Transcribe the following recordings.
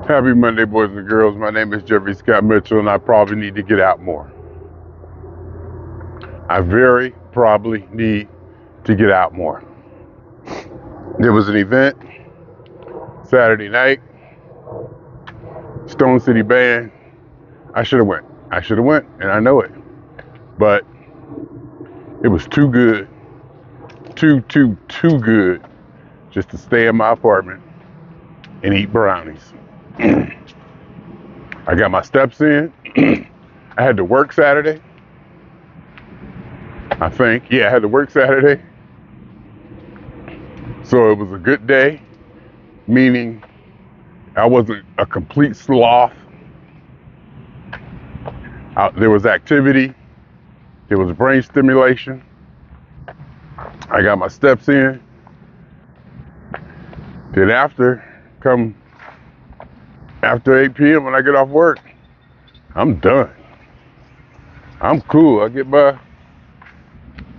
Happy Monday, boys and girls. My name is Jeffery Scott Mitchell, and I probably need to get out more. I very probably need to get out more. There was an event Saturday night, Stone City Band. I should have went. And I know it. But it was too good, too good just to stay in my apartment and eat brownies. I got my steps in. I had to work Saturday. I think. Yeah, I had to work Saturday. So it was a good day, meaning I wasn't a complete sloth. There was activity. There was brain stimulation. I got my steps in. Then after 8 p.m. when I get off work, I'm done. I'm cool. I get my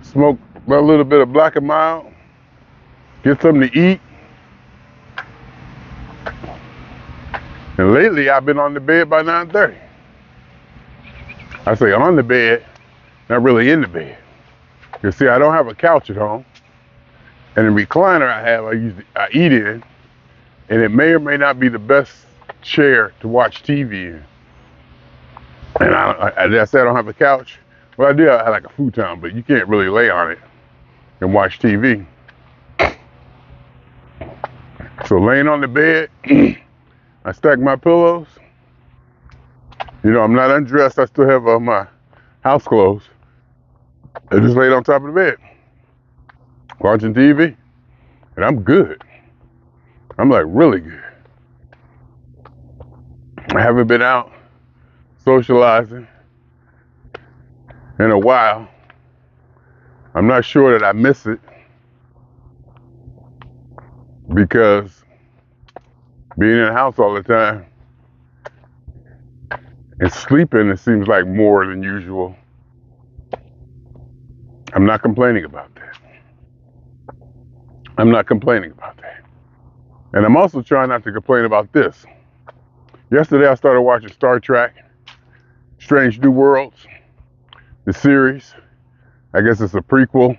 smoke a little bit of Black and Mild, get something to eat. And lately I've been on the bed by 9:30. I say on the bed, not really in the bed. You see, I don't have a couch at home. And the recliner I have, I eat in, and it may or may not be the best chair to watch TV in. And I said I don't have a couch. Well, I do have like a futon, but you can't really lay on it and watch TV. So laying on the bed, I stack my pillows. You know, I'm not undressed. I still have my house clothes. I just laid on top of the bed, watching TV, and I'm good. I'm like really good. I haven't been out socializing in a while. I'm not sure that I miss it because being in the house all the time and sleeping, it seems like more than usual. I'm not complaining about that. And I'm also trying not to complain about this. Yesterday I started watching Star Trek, Strange New Worlds, the series. I guess it's a prequel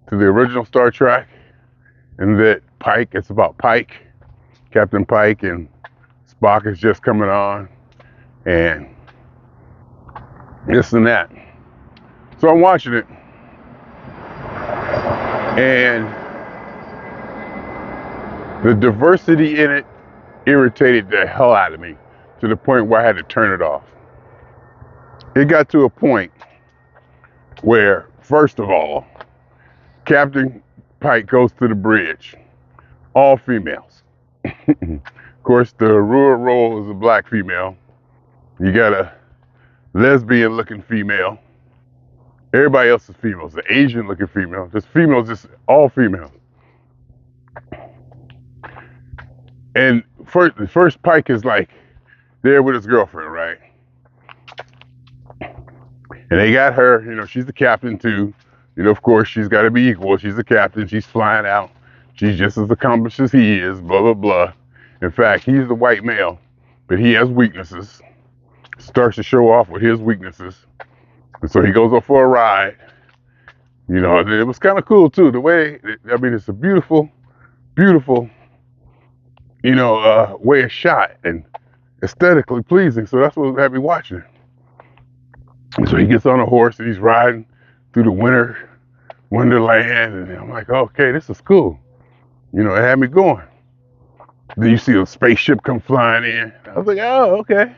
to the original Star Trek. And that it's about Pike, Captain Pike, and Spock is just coming on, and this and that. So I'm watching it, and the diversity in it irritated the hell out of me to the point where I had to turn it off. It got to a point where, first of all, Captain Pike goes to the bridge, all females. Of course, the rural role is a black female. You got a lesbian looking female. Everybody else is females. The Asian looking female. Just females, just all females. And first Pike is like there with his girlfriend, right? And they got her, you know, she's the captain too. You know, of course, she's got to be equal. She's the captain. She's flying out. She's just as accomplished as he is, blah, blah, blah. In fact, he's the white male, but he has weaknesses. Starts to show off with his weaknesses. And so he goes off for a ride. You know, it was kind of cool too. The way, I mean, it's a beautiful, beautiful, you know, way of shot and aesthetically pleasing. So that's what had me watching. And so he gets on a horse and he's riding through the wonderland. And I'm like, okay, this is cool. You know, it had me going. Then you see a spaceship come flying in. I was like, oh, okay.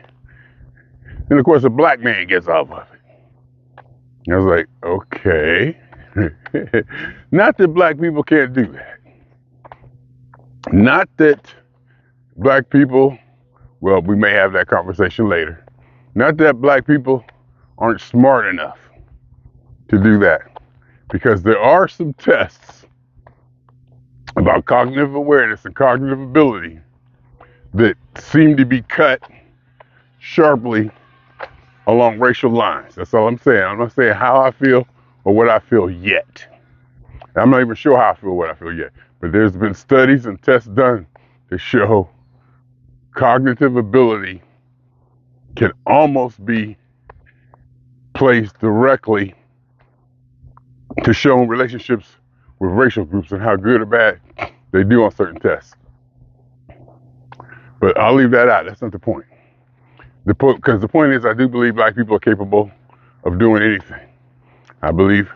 And of course, a black man gets off of it. And I was like, okay. Not that black people can't do that. Not that black people, well, we may have that conversation later. Not that black people aren't smart enough to do that. Because there are some tests about cognitive awareness and cognitive ability that seem to be cut sharply along racial lines. That's all I'm saying. I'm not saying how I feel or what I feel yet. I'm not even sure how I feel or what I feel yet. But there's been studies and tests done to show cognitive ability can almost be placed directly to showing relationships with racial groups and how good or bad they do on certain tests. But I'll leave that out. That's not the point. Because the point is, I do believe black people are capable of doing anything. I believe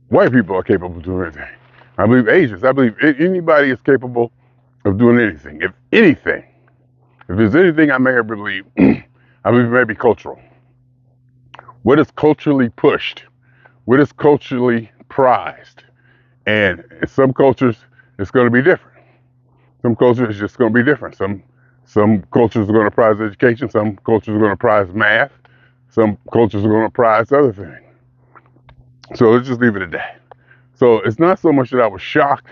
white people are capable of doing anything. I believe Asians. I believe anybody is capable of doing anything. If there's anything I may have believed, I believe it may be cultural. What is culturally pushed? What is culturally prized? And in some cultures, it's going to be different. Some cultures, it's just going to be different. Some cultures are going to prize education. Some cultures are going to prize math. Some cultures are going to prize other things. So let's just leave it at that. So it's not so much that I was shocked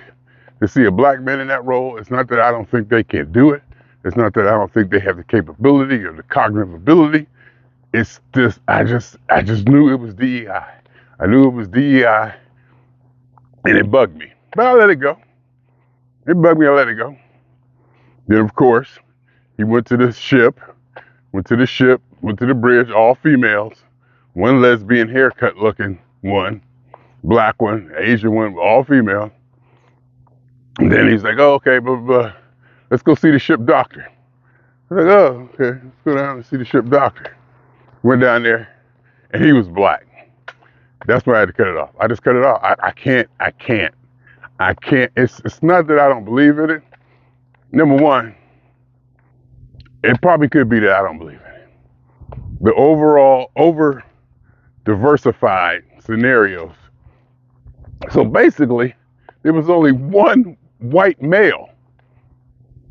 to see a black man in that role. It's not that I don't think they can do it. It's not that I don't think they have the capability or the cognitive ability. It's just, I just knew it was DEI. I knew it was DEI, and it bugged me. But I let it go. It bugged me, I let it go. Then, of course, he went to the bridge, all females, one lesbian haircut looking one, black one, Asian one, all female. And then he's like, oh, okay, blah, blah, blah. Let's go see the ship doctor. I was like, oh, okay, let's go down and see the ship doctor. Went down there, and he was black. That's why I had to cut it off. I just cut it off. I can't. It's not that I don't believe in it. Number one, it probably could be that I don't believe in it. The overall over-diversified scenarios. So basically, there was only one white male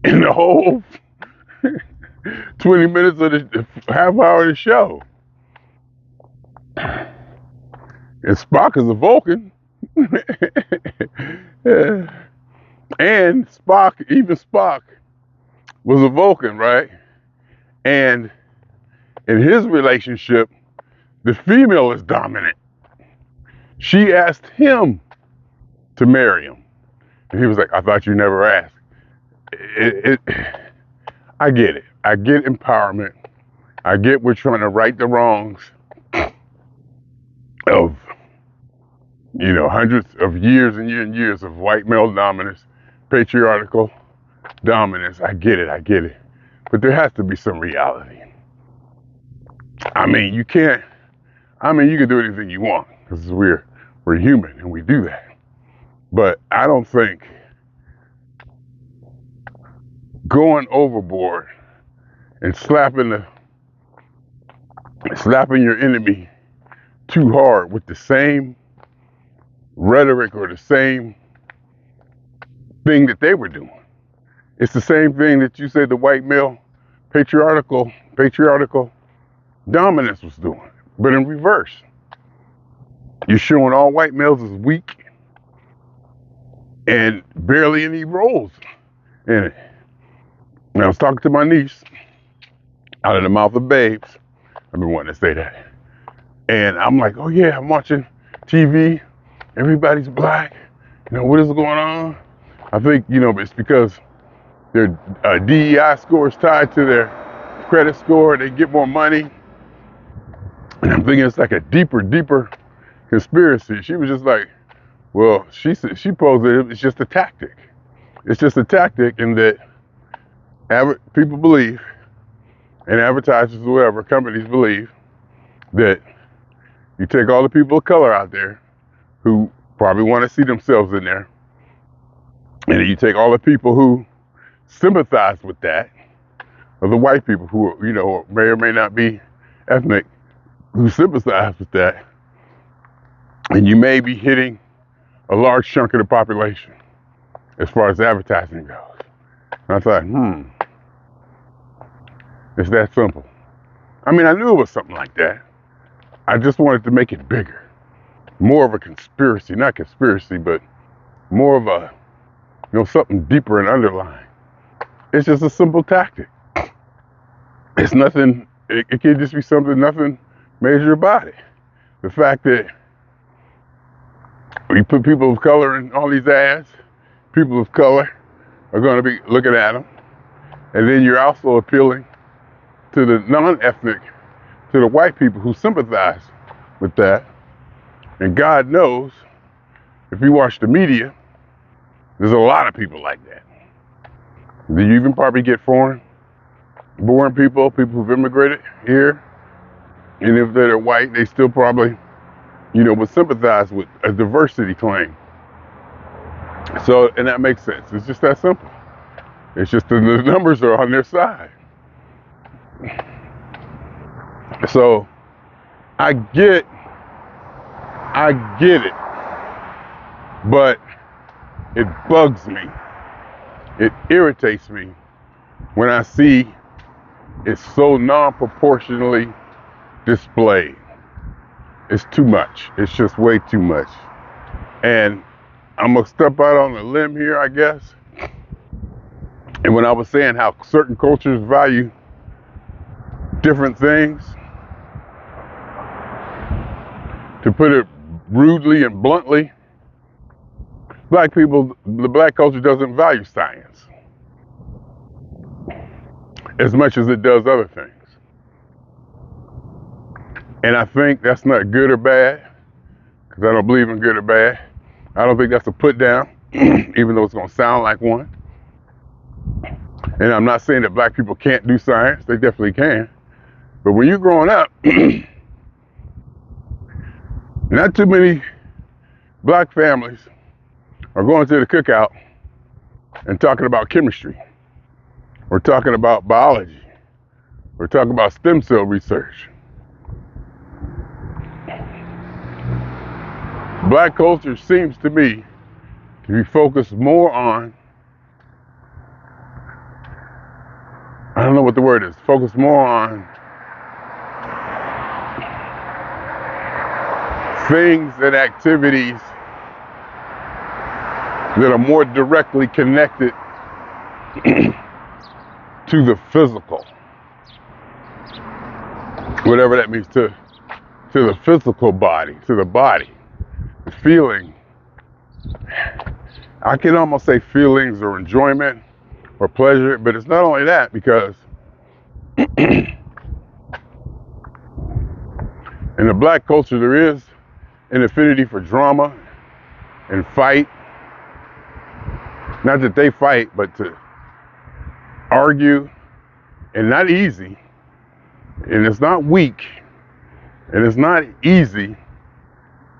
in the whole 20 minutes of the half hour of the show. And Spock is a Vulcan. And Spock was a Vulcan, right? And in his relationship, the female is dominant. She asked him to marry him. And he was like, I thought you never asked. I get it. I get empowerment. I get we're trying to right the wrongs of, hundreds of years and years of white male dominance, patriarchal dominance. I get it. But there has to be some reality. You can do anything you want because we're human and we do that. But I don't think going overboard and slapping your enemy too hard with the same rhetoric or the same thing that they were doing. It's the same thing that you said the white male patriarchal dominance was doing, but in reverse. You're showing all white males as weak and barely any roles in it. And I was talking to my niece, out of the mouth of babes. I've been wanting to say that. And I'm like, oh yeah, I'm watching TV. Everybody's black. What is going on? I think, it's because their DEI score is tied to their credit score. They get more money. And I'm thinking it's like a deeper conspiracy. She was just like, well, she posed it. It's just a tactic. It's just a tactic in that people believe, and advertisers or whatever, companies believe, that you take all the people of color out there who probably want to see themselves in there, and you take all the people who sympathize with that, or the white people who, may or may not be ethnic, who sympathize with that, and you may be hitting a large chunk of the population as far as advertising goes. And I thought, it's that simple. I knew it was something like that. I just wanted to make it bigger. More of a conspiracy, not conspiracy, but more of a, something deeper and underlying. It's just a simple tactic. It's nothing, it can just be something, nothing major about it. The fact that we put people of color in all these ads, people of color are going to be looking at them. And then you're also appealing to the non-ethnic, to the white people who sympathize with that. And God knows, if you watch the media, there's a lot of people like that. Do you even probably get foreign-born people who've immigrated here? And if they're white, they still probably, would sympathize with a diversity claim. So, and that makes sense. It's just that simple. It's just the numbers are on their side. So, I get it, but it bugs me. It irritates me when I see it so non-proportionally displayed. It's too much. It's just way too much. And I'm gonna step out on a limb here, I guess. And when I was saying how certain cultures value different things, to put it rudely and bluntly, the black culture doesn't value science as much as it does other things. And I think that's not good or bad, because I don't believe in good or bad. I don't think that's a put down, even though it's gonna sound like one. And I'm not saying that black people can't do science, they definitely can. But when you're growing up, not too many black families are going to the cookout and talking about chemistry, or talking about biology, or talking about stem cell research. Black culture seems to me to be focused more on, I don't know what the word is, focused more on things and activities that are more directly connected to the physical, whatever that means, to the physical body, to the body, the feeling. I can almost say feelings or enjoyment or pleasure, but it's not only that, because in the black culture there is an affinity for drama and fight. Not that they fight, but to argue, and not easy, and it's not weak, and it's not easy,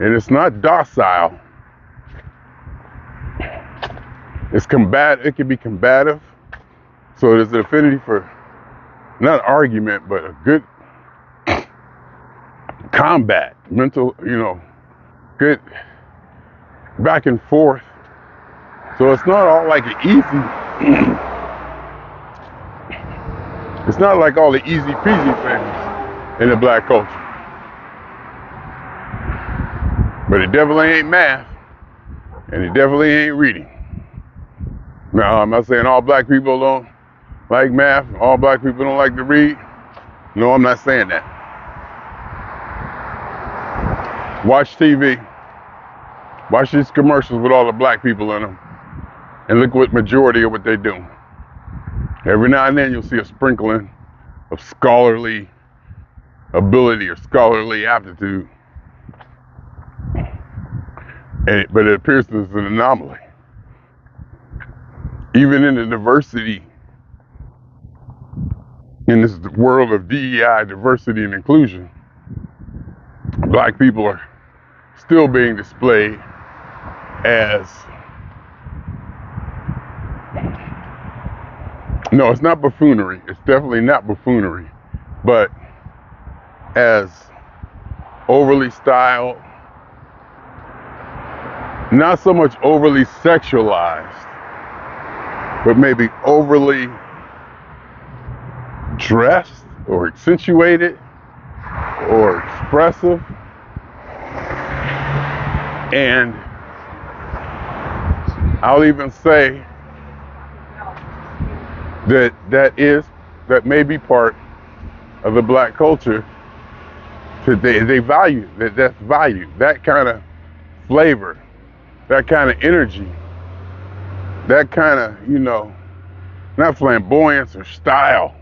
and it's not docile. It's it can be combative. So there's an affinity for not argument, but a good combat, mental, good back and forth. So it's not all like easy. It's not like all the easy peasy things in the black culture. But it definitely ain't math, and it definitely ain't reading. Now, I'm not saying all black people don't like math, all black people don't like to read. No, I'm not saying that. Watch TV. Watch these commercials with all the black people in them, and look what majority of what they do. Every now and then you'll see a sprinkling of scholarly ability or scholarly aptitude, but it appears as an anomaly. Even in the diversity, in this world of DEI, diversity and inclusion, black people are still being displayed as, no, it's not buffoonery. It's definitely not buffoonery, but as overly styled, not so much overly sexualized, but maybe overly dressed or accentuated or expressive. And I'll even say that may be part of the black culture. They value that's value, that kind of flavor, that kind of energy, that kind of not flamboyance or style,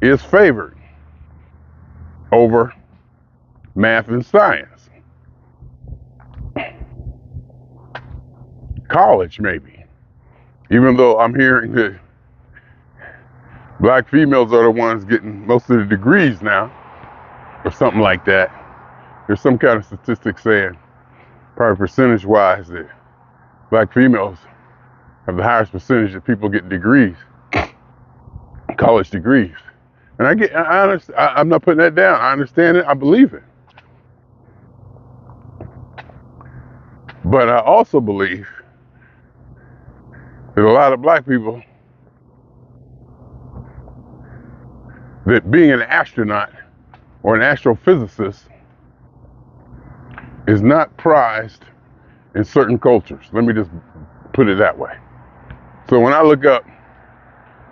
is favored over math and science. College, maybe. Even though I'm hearing that black females are the ones getting most of the degrees now, or something like that. There's some kind of statistic saying, probably percentage-wise, that black females have the highest percentage of people getting degrees, college degrees. And I'm not putting that down. I understand it. I believe it. But I also believe that a lot of black people, that being an astronaut or an astrophysicist is not prized in certain cultures. Let me just put it that way. So when I look up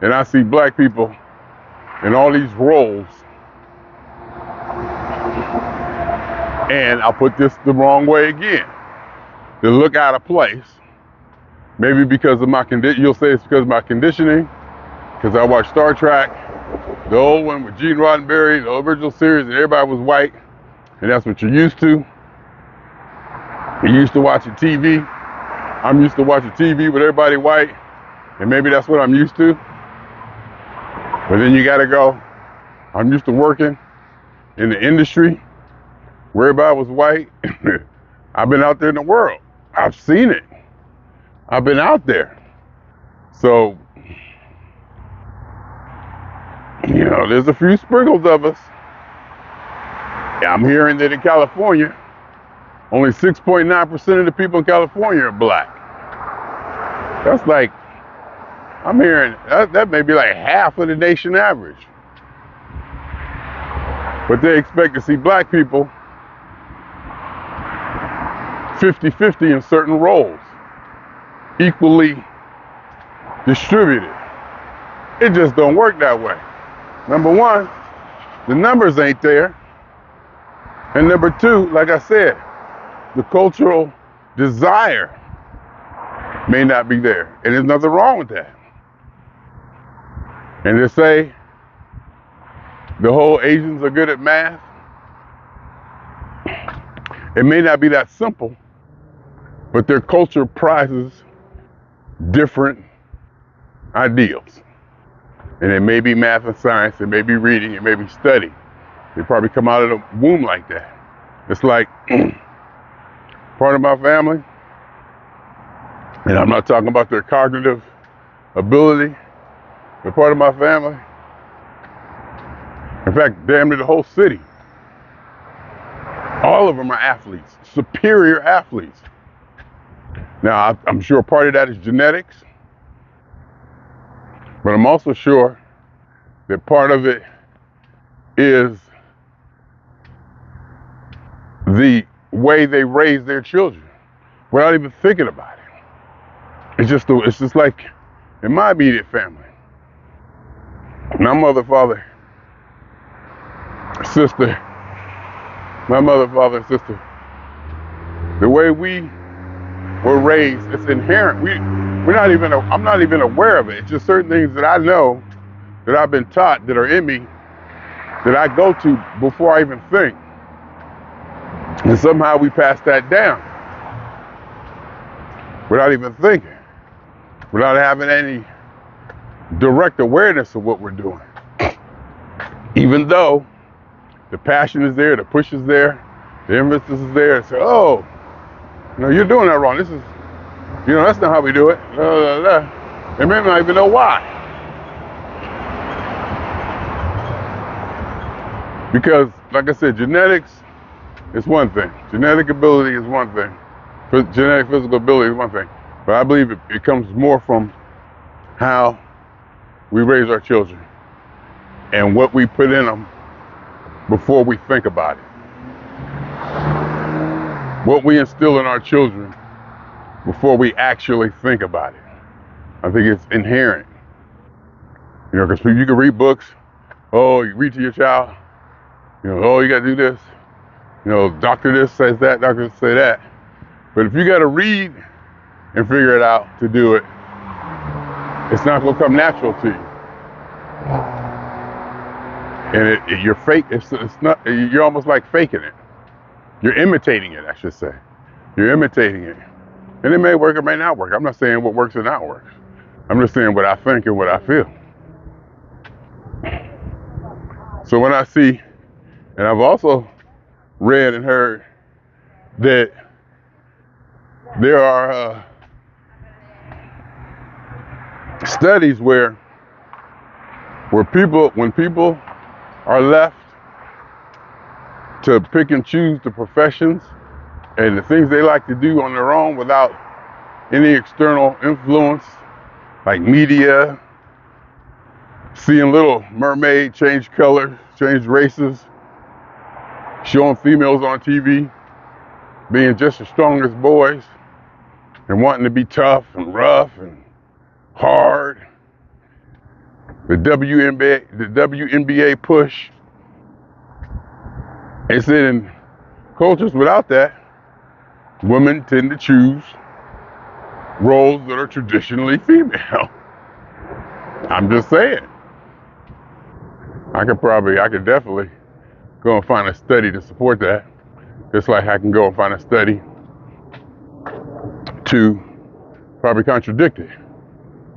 and I see black people in all these roles, and I'll put this the wrong way again, they look out of place. Maybe because of my condition, you'll say it's because of my conditioning, because I watched Star Trek, the old one with Gene Roddenberry, the original series, and everybody was white, and that's what you're used to. You're used to watching TV. I'm used to watching TV with everybody white, and maybe that's what I'm used to. But then you gotta go, I'm used to working in the industry where everybody was white. I've been out there in the world. I've seen it. I've been out there. So, there's a few sprinkles of us. I'm hearing that in California, only 6.9% of the people in California are black. That's like, I'm hearing, that may be like half of the nation average. But they expect to see black people 50-50 in certain roles, equally distributed. It just don't work that way. Number one, the numbers ain't there. And number two, like I said, the cultural desire may not be there. And there's nothing wrong with that. And to say the whole Asians are good at math, it may not be that simple, but their culture prizes different ideals. And it may be math and science, it may be reading, it may be study. They probably come out of the womb like that. It's like part of my family, and I'm not talking about their cognitive ability, but part of my family, in fact, damn near the whole city, all of them are athletes, superior athletes. Now, I'm sure part of that is genetics, but I'm also sure that part of it is the way they raise their children without even thinking about it. It's just like in my immediate family. My mother, father, sister, the way we were raised, it's inherent. I'm not even aware of it. It's just certain things that I know, that I've been taught, that are in me, that I go to before I even think. And somehow we pass that down without even thinking, without having any direct awareness of what we're doing. Even though the passion is there, the push is there, the emphasis is there, say, oh, no, you're doing that wrong. This is, that's not how we do it. They may not even know why. Because, like I said, genetics is one thing. Genetic ability is one thing. Genetic physical ability is one thing. But I believe it comes more from how we raise our children and what we put in them before we think about it. What we instill in our children before we actually think about it. I think it's inherent. Because you can read books. Oh, you read to your child. Oh, you got to do this. Doctor this says that, doctor say that. But if you got to read and figure it out to do it, It's not going to come natural to you. And you're fake. It's not. You're almost like faking it. You're imitating it, I should say. You're imitating it, and it may work, it may not work. I'm not saying what works or not works. I'm just saying what I think and what I feel. So when I see, and I've also read and heard that there are studies where people, when people are left to pick and choose the professions and the things they like to do on their own without any external influence, like media, seeing Little Mermaid change colors, change races, showing females on TV being just as strong as boys and wanting to be tough and rough and hard. The WNBA push. They said in cultures without that, women tend to choose roles that are traditionally female. I'm just saying. I could definitely go and find a study to support that. Just like I can go and find a study to probably contradict it.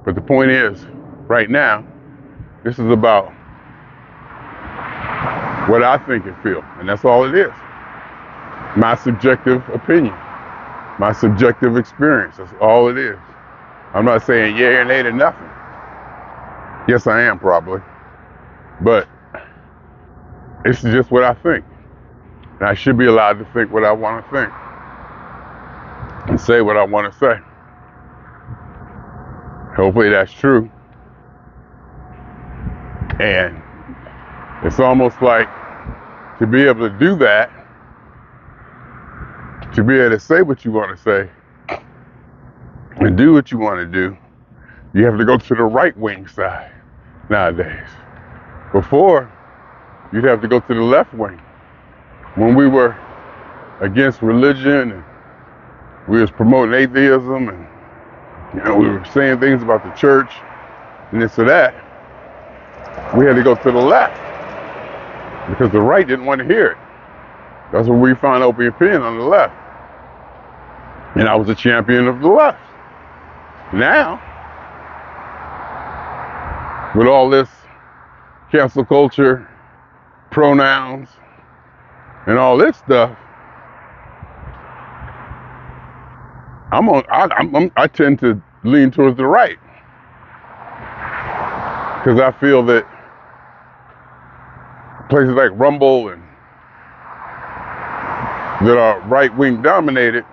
But the point is, right now, this is about what I think and feel, and that's all it is. My subjective opinion, my subjective experience, that's all it is. I'm not saying yay or nay to nothing. Yes, I am probably, but it's just what I think. And I should be allowed to think what I want to think and say what I want to say. Hopefully that's true. And it's almost like to be able to do that, to be able to say what you want to say and do what you want to do, you have to go to the right wing side nowadays. Before, you'd have to go to the left wing. When we were against religion and we was promoting atheism and we were saying things about the church and this or that, we had to go to the left because the right didn't want to hear it. That's when we found open opinion on the left. And I was a champion of the left. Now, with all this cancel culture, pronouns, and all this stuff, I tend to lean towards the right because I feel that places like Rumble and that are right-wing dominated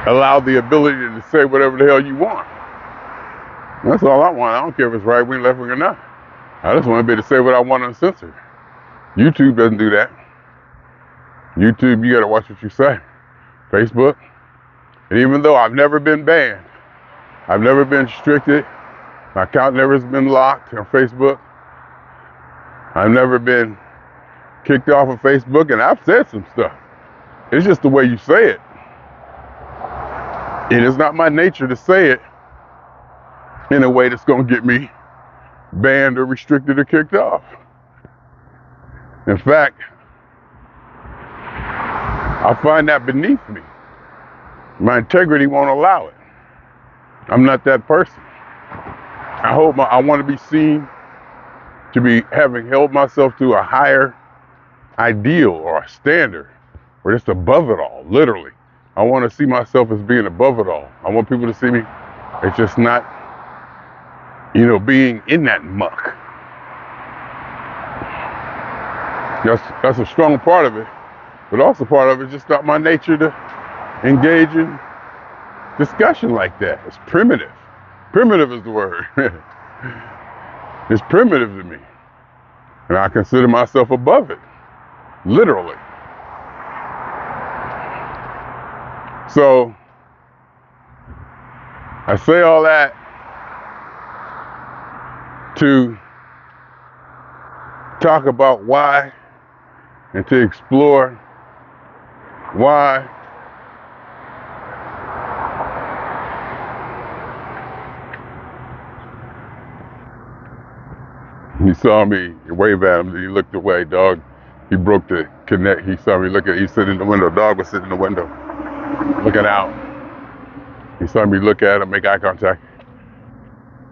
allow the ability to say whatever the hell you want. That's all I want. I don't care if it's right-wing, left-wing or not. I just want to be able to say what I want uncensored. YouTube doesn't do that. YouTube, you got to watch what you say. Facebook, and even though I've never been banned, I've never been restricted, my account never has been locked on Facebook, I've never been kicked off of Facebook, and I've said some stuff. It's just the way you say it. It is not my nature to say it in a way that's going to get me banned or restricted or kicked off. In fact, I find that beneath me. My integrity won't allow it. I'm not that person. I want to be seen to be having held myself to a higher ideal or a standard, or just above it all, literally. I want to see myself as being above it all. I want people to see me as just not, being in that muck. That's a strong part of it, but also part of it is just not my nature to engage in discussion like that. It's primitive. Primitive is the word. It's primitive to me. And I consider myself above it. Literally. So, I say all that to talk about why and to explore why He saw me wave at him, and he looked away. Dog, he broke the connect. He saw me he's sitting in the window. Dog was sitting in the window, looking out. He saw me look at him, make eye contact,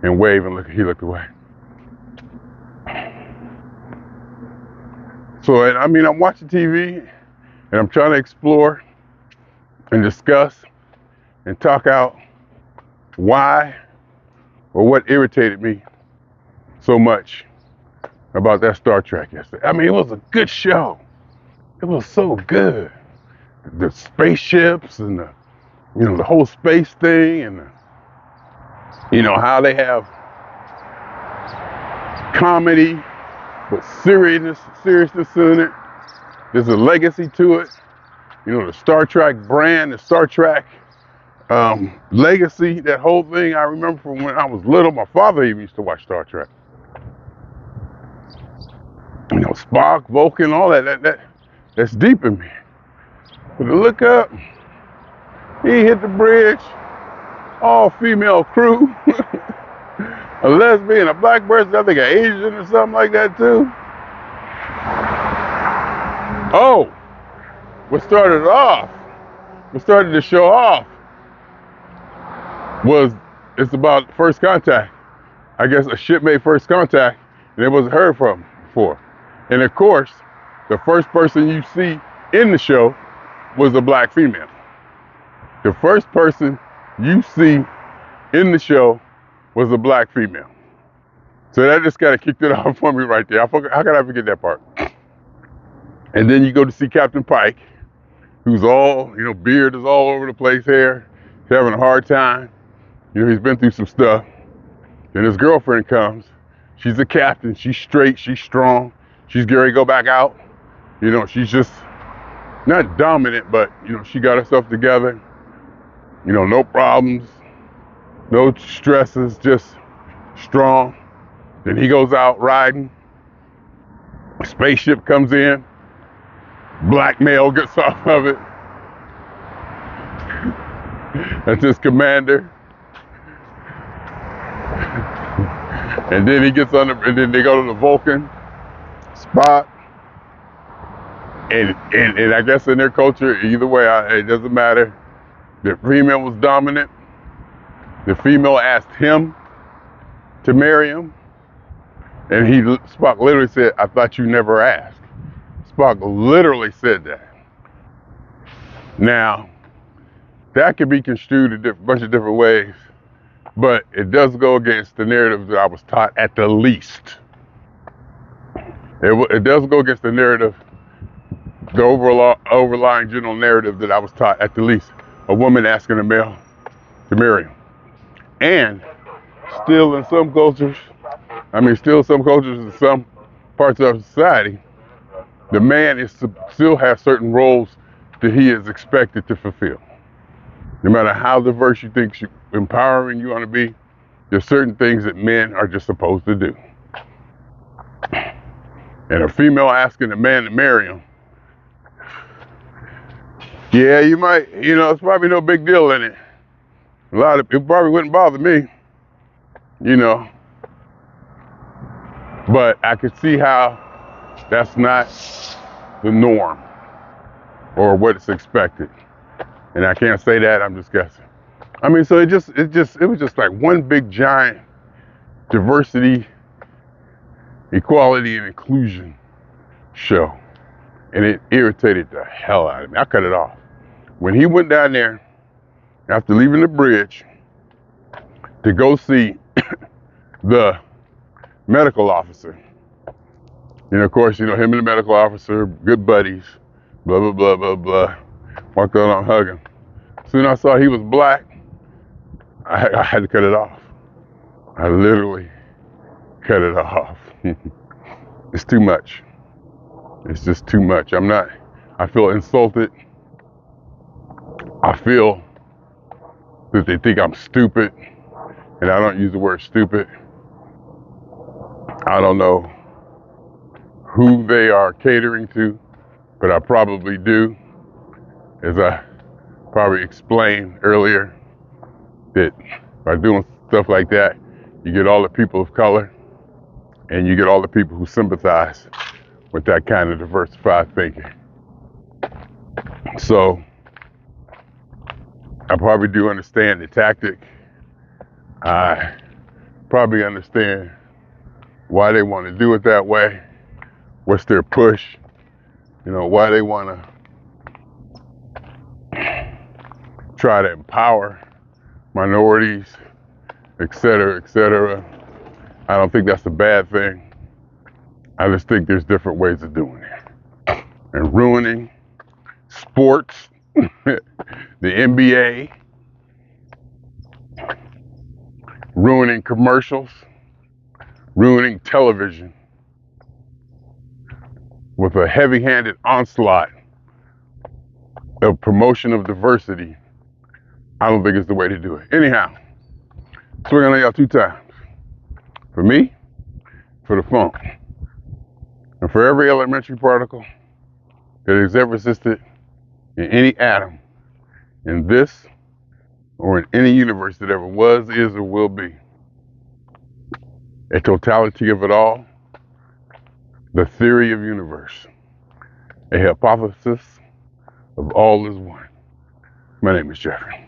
and wave, and he looked away. So, I'm watching TV, and I'm trying to explore and discuss and talk out why or what irritated me so much about that Star Trek yesterday. It was a good show. It was so good. The spaceships and the whole space thing, and how they have comedy but seriousness in it. There's a legacy to it. The Star Trek brand, the Star Trek legacy, that whole thing. I remember from when I was little, my father even used to watch Star Trek. Spock, Vulcan, all that's deep in me. But to look up, he hit the bridge, all female crew, a lesbian, a black person, I think an Asian or something like that too. Oh, what started the show off it's about first contact. I guess a ship made first contact and it wasn't heard from before. And of course, the first person you see in the show was a black female. The first person you see in the show was a black female. So that just kind of kicked it off for me right there. How could I forget that part? And then you go to see Captain Pike, who's all, beard is all over the place, hair. He's having a hard time. He's been through some stuff. Then his girlfriend comes. She's a captain. She's straight. She's strong. She's ready to go back out. She's just not dominant, but, she got herself together. No problems, no stresses, just strong. Then he goes out riding. A spaceship comes in. Black male gets off of it. That's his commander. And then he gets on and then they go to the Vulcan spot. And I guess in their culture, either way, it doesn't matter. The female was dominant. The female asked him to marry him. And Spock literally said, "I thought you never asked." Spock literally said that. Now, that could be construed a bunch of different ways, but it does go against the narrative that I was taught at the least. It does go against the narrative, the overlying general narrative that I was taught at the least. A woman asking a male to marry him. And still in some cultures in some parts of society, the man still has certain roles that he is expected to fulfill. No matter how diverse you think empowering you want to be, there's certain things that men are just supposed to do. And a female asking a man to marry him, yeah, you might, it's probably no big deal in it. It probably wouldn't bother me, But I could see how that's not the norm or what is expected. And I can't say that, I'm just guessing. So it was just like one big giant diversity, equality, and inclusion show. And it irritated the hell out of me. I cut it off. When he went down there, after leaving the bridge, to go see the medical officer. Of course, him and the medical officer, good buddies, blah, blah, blah, blah, blah. Walked on and hugged him. Soon I saw he was black, I had to cut it off. I literally cut it off. It's too much. It's just too much. I feel insulted. I feel that they think I'm stupid, and I don't use the word stupid. I don't know who they are catering to, but I probably do. As I probably explained earlier, that by doing stuff like that, you get all the people of color And you get all the people who sympathize with that kind of diversified thinking. So I probably do understand the tactic. I probably understand why they want to do it that way. What's their push? Why they want to try to empower minorities, et cetera, et cetera. I don't think that's a bad thing. I just think there's different ways of doing it. And ruining sports, the NBA, ruining commercials, ruining television with a heavy-handed onslaught of promotion of diversity, I don't think it's the way to do it. Anyhow, swing on y'all 2 times. For me, for the phone, and for every elementary particle that has ever existed in any atom in this or in any universe that ever was, is, or will be. A totality of it all, the theory of universe, a hypothesis of all is one. My name is Jeffrey.